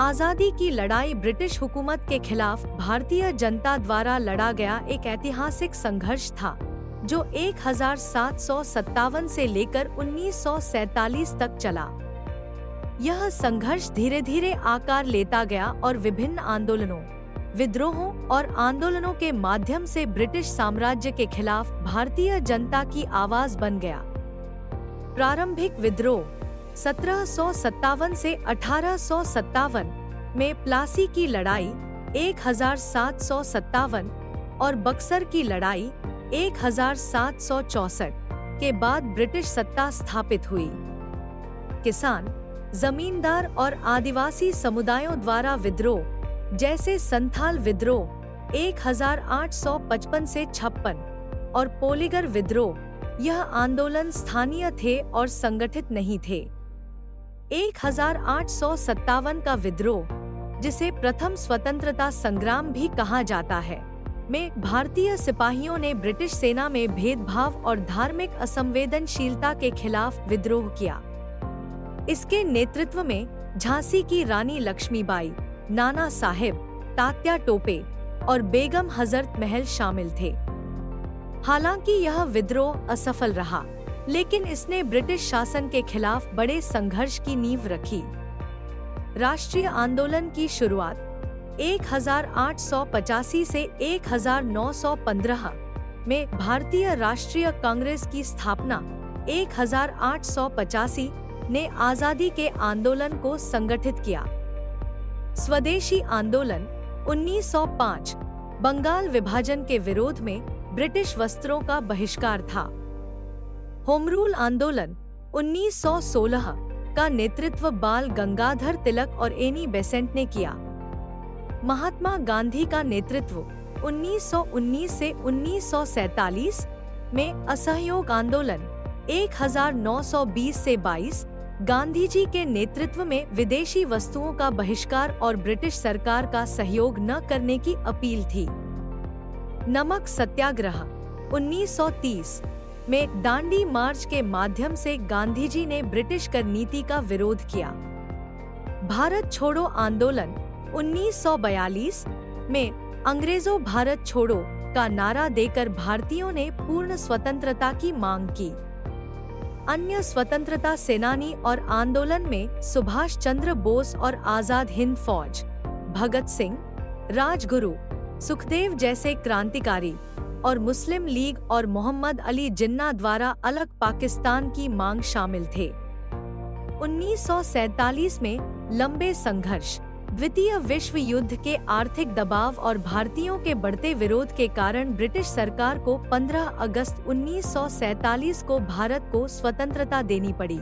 आज़ादी की लड़ाई ब्रिटिश हुकूमत के खिलाफ भारतीय जनता द्वारा लड़ा गया एक ऐतिहासिक संघर्ष था, जो 1757 से लेकर 1947 तक चला। यह संघर्ष धीरे धीरे आकार लेता गया और विभिन्न आंदोलनों, विद्रोहों और आंदोलनों के माध्यम से ब्रिटिश साम्राज्य के खिलाफ भारतीय जनता की आवाज बन गया। प्रारंभिक विद्रोह 1757 से 1857 में प्लासी की लड़ाई 1757 और बक्सर की लड़ाई 1764 के बाद ब्रिटिश सत्ता स्थापित हुई। किसान, जमींदार और आदिवासी समुदायों द्वारा विद्रोह, जैसे संथाल विद्रोह 1855 से 56 और पोलिगर विद्रोह, यह आंदोलन स्थानीय थे और संगठित नहीं थे। 1857 का विद्रोह, जिसे प्रथम स्वतंत्रता संग्राम भी कहा जाता है, में भारतीय सिपाहियों ने ब्रिटिश सेना में भेदभाव और धार्मिक असंवेदनशीलता के खिलाफ विद्रोह किया। इसके नेतृत्व में झांसी की रानी लक्ष्मीबाई, नाना साहेब, तात्या टोपे और बेगम हजरत महल शामिल थे। हालांकि यह विद्रोह असफल रहा, लेकिन इसने ब्रिटिश शासन के खिलाफ बड़े संघर्ष की नींव रखी। राष्ट्रीय आंदोलन की शुरुआत 1885 से 1915 में, भारतीय राष्ट्रीय कांग्रेस की स्थापना 1885 ने आजादी के आंदोलन को संगठित किया। स्वदेशी आंदोलन 1905 बंगाल विभाजन के विरोध में ब्रिटिश वस्त्रों का बहिष्कार था। होम रूल आंदोलन 1916 का नेतृत्व बाल गंगाधर तिलक और एनी बेसेंट ने किया। महात्मा गांधी का नेतृत्व 1919 से 1947 में असहयोग आंदोलन 1920 से 22, गांधी जी के नेतृत्व में विदेशी वस्तुओं का बहिष्कार और ब्रिटिश सरकार का सहयोग न करने की अपील थी। नमक सत्याग्रह 1930 में दांडी मार्च के माध्यम से गांधी जी ने ब्रिटिश कर नीति का विरोध किया। भारत छोड़ो आंदोलन 1942 में अंग्रेजों भारत छोड़ो का नारा देकर भारतीयों ने पूर्ण स्वतंत्रता की मांग की। अन्य स्वतंत्रता सेनानी और आंदोलन में सुभाष चंद्र बोस और आजाद हिंद फौज, भगत सिंह, राजगुरु, सुखदेव जैसे क्रांतिकारी और मुस्लिम लीग और मोहम्मद अली जिन्ना द्वारा अलग पाकिस्तान की मांग शामिल थे। 1947 में लंबे संघर्ष, द्वितीय विश्व युद्ध के आर्थिक दबाव और भारतीयों के बढ़ते विरोध के कारण ब्रिटिश सरकार को 15 अगस्त 1947 को भारत को स्वतंत्रता देनी पड़ी।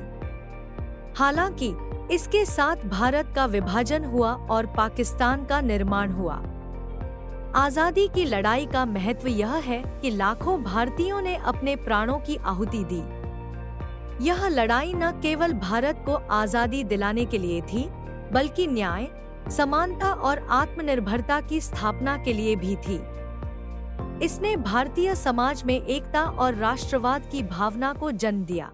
हालांकि इसके साथ भारत का विभाजन हुआ और पाकिस्तान का निर्माण हुआ। आजादी की लड़ाई का महत्व यह है कि लाखों भारतीयों ने अपने प्राणों की आहुति दी। यह लड़ाई न केवल भारत को आजादी दिलाने के लिए थी, बल्कि न्याय, समानता और आत्मनिर्भरता की स्थापना के लिए भी थी। इसने भारतीय समाज में एकता और राष्ट्रवाद की भावना को जन्म दिया।